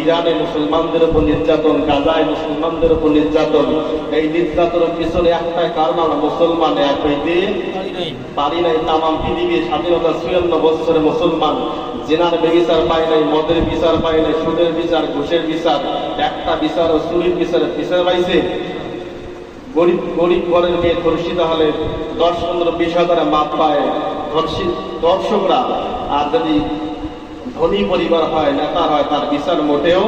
ইরানে মুসলমানদের উপর নির্যাতন, গাজায় মুসলমানদের উপর নির্যাতন। এই নির্যাতনের পিছনে একটাই কারণ, আমরা মুসলমান এক হইতে পারি নাই। তামাম পৃথিবীর স্বাধীনতা 54 বছরে মুসলমান জিনার বিচার পায় নাই, মদের বিচার পায় নাই, সুদের বিচার, ঘুষের বিচার, একটা বিচার ও চুরির বিচার পাইছে। গরিব ঘরের মেয়ে ধর্ষিত হলে 10, 15, 20 হাজারে মাপ পায় দর্শকরা। আর যদি ধনী পরিবার হয়, নেতা হয়, তার বিচার মোটেও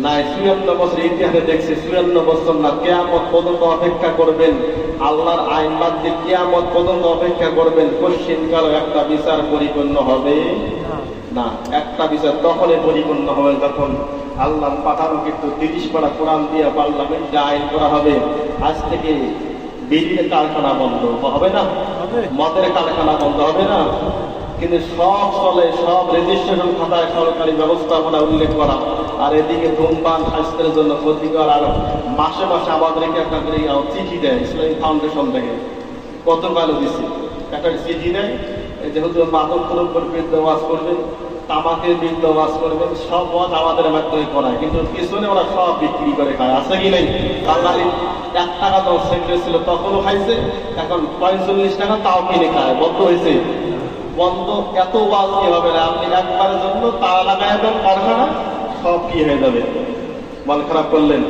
নাই। 54 বছর ইতিহাসে দেখছি, 54 বছর না, কিয়ামত পর্যন্ত অপেক্ষা করবেন। আল্লাহর আইন বাদ দিয়ে কিয়ামত পর্যন্ত অপেক্ষা করবেন। কোশ্চিনকালও একটা বিচার পরিপূর্ণ হবে না। একটা বিচার তখনই পরিপূর্ণ হবে যখন আল্লাহর পাঠানো কিন্তু 30 পারা কোরআন দিয়ে পার্লামেন্টে আইন করা হবে। আজ থেকে বিড়ির কারখানা বন্ধ হবে না, মদের কারখানা বন্ধ হবে না, কিন্তু সব চলে, সব রেজিস্ট্রেশন খাতায় সরকারি ব্যবস্থাপনা উল্লেখ করা। আর এদিকে ধূমপান স্বাস্থ্যের জন্য ক্ষতিকর। আর মাসে মাসে আমাদেরকে একটা করে চিঠি দেয় ইসলামী ফাউন্ডেশন থেকে, গতকালও দিচ্ছি একটা চিঠি দেয়, যেহেতু মাদক দ্রব্যের বিরুদ্ধে ওয়াজ করবেন, তামাকের বিরুদ্ধে ওয়াজ করবেন, সব ওয়াজ আমাদের মাধ্যমে করায়, কিন্তু পিছনে ওরা সব বিক্রি করে খায়। আছে কি নেই? বাঙালি 1 টাকা 10 সেন্টে ছিল তখনও খাইছে, এখন 45 টাকা তাও কিনে খায়। বন্ধ হয়েছে, বন্ধ। এত ওয়াজ কি হবে না? আপনি একবারের জন্য তালা লাগাই দেন কারখানা, সব কি হয়ে যাবে? মন খারাপ করলেন।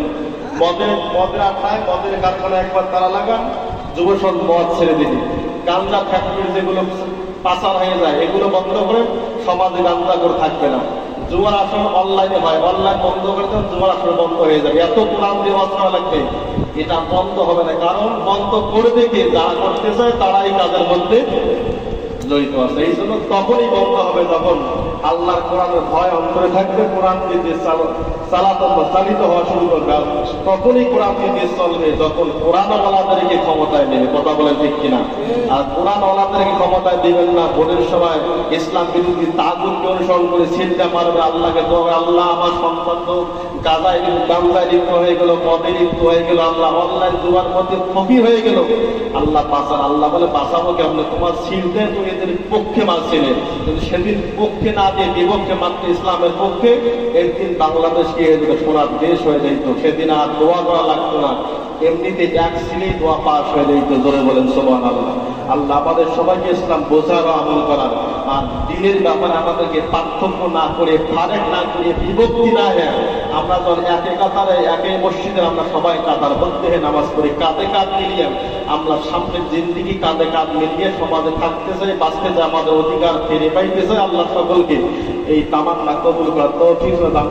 মদের আঠায় মদের কারখানা একবার তালা লাগান, যুবসন মদ ছেড়ে দিন। গাঞ্জা ফ্যাক্টরি যেগুলো পাচার হয়ে যায় এগুলো বন্ধ করেন, সমাজে গাঞ্জা করে থাকবে না। জুয়ার আসর অনলাইনে হয়, অনলাইন বন্ধ করে দেন, জুয়ার আসর বন্ধ হয়ে যাবে। এত কোরআন দিয়ে ওয়াজ করা লাগবে, এটা বন্ধ হবে না। কারণ বন্ধ করে দেখে যারা করতে চায় তারাই কাজের মধ্যে জড়িত আছে। এই জন্য তখনই বন্ধ হবে যখন আল্লাহর কোরআনের ভয় অন্তরে থাকবে, কোরআন দিয়ে চালিত হওয়া শুরু করবে। তখনই কোরআন দিয়ে চলবে যখন কোরআনওয়ালাদেরকে ক্ষমতায় নেবে। কথা বলেন ঠিক কিনা? আর কোরআনওয়ালাদেরকে ক্ষমতায় দিবেন না, ভোটের সময় ইসলাম বিরোধী তাগুতকে অনুসরণ করে ছিনতে মারবে, আল্লাহকে দোয়া, আল্লাহ আমার সন্তান তো গাঁজায় গাঞ্জায় লিপ্ত হয়ে গেল, মদে লিপ্ত হয়ে গেল, আল্লাহ অনলাইন জুয়ার মধ্যে ফকি হয়ে গেল, আল্লাহ বাঁচান। আল্লাহ বলে বাঁচাবো কেমন? তোমার ছিনতে তুমি এদের পক্ষে মারছিলে, কিন্তু সেদিন পক্ষে না দিয়ে বিপক্ষে মারতে, ইসলামের পক্ষে, একদিন বাংলাদেশকে সোনার দেশ হয়ে যেত। সেদিন আর দোয়া করা লাগতো না, এমনিতে এক সিলেই দোয়া পাশ হয়ে যেত। জোরে বলেন সুবহানাল্লাহ। আল্লাহ আমাদের সবাইকে ইসলাম বোঝার ও আমল করার, আর দিনের ব্যাপারে আমাদেরকে পার্থক্য না করে, ফারেক না করে, বিভক্তি না হ্যাঁ, আমরা যখন একে কাতারে একে মসজিদে আমরা সবাই কাতার বলতে হ্যাঁ নামাজ পড়ি, কাঁধে কাঁধ মিলিয়ে আমরা সামনের জিন্দিগি কাঁধে কাঁধ মিলিয়ে সমাজে থাকতে চাই, বাঁচতে চাই, আমাদের অধিকার ফিরে পাইতে চাই। আল্লাহ সকলকে এই তামান্না কবুল করার তৌফিক দান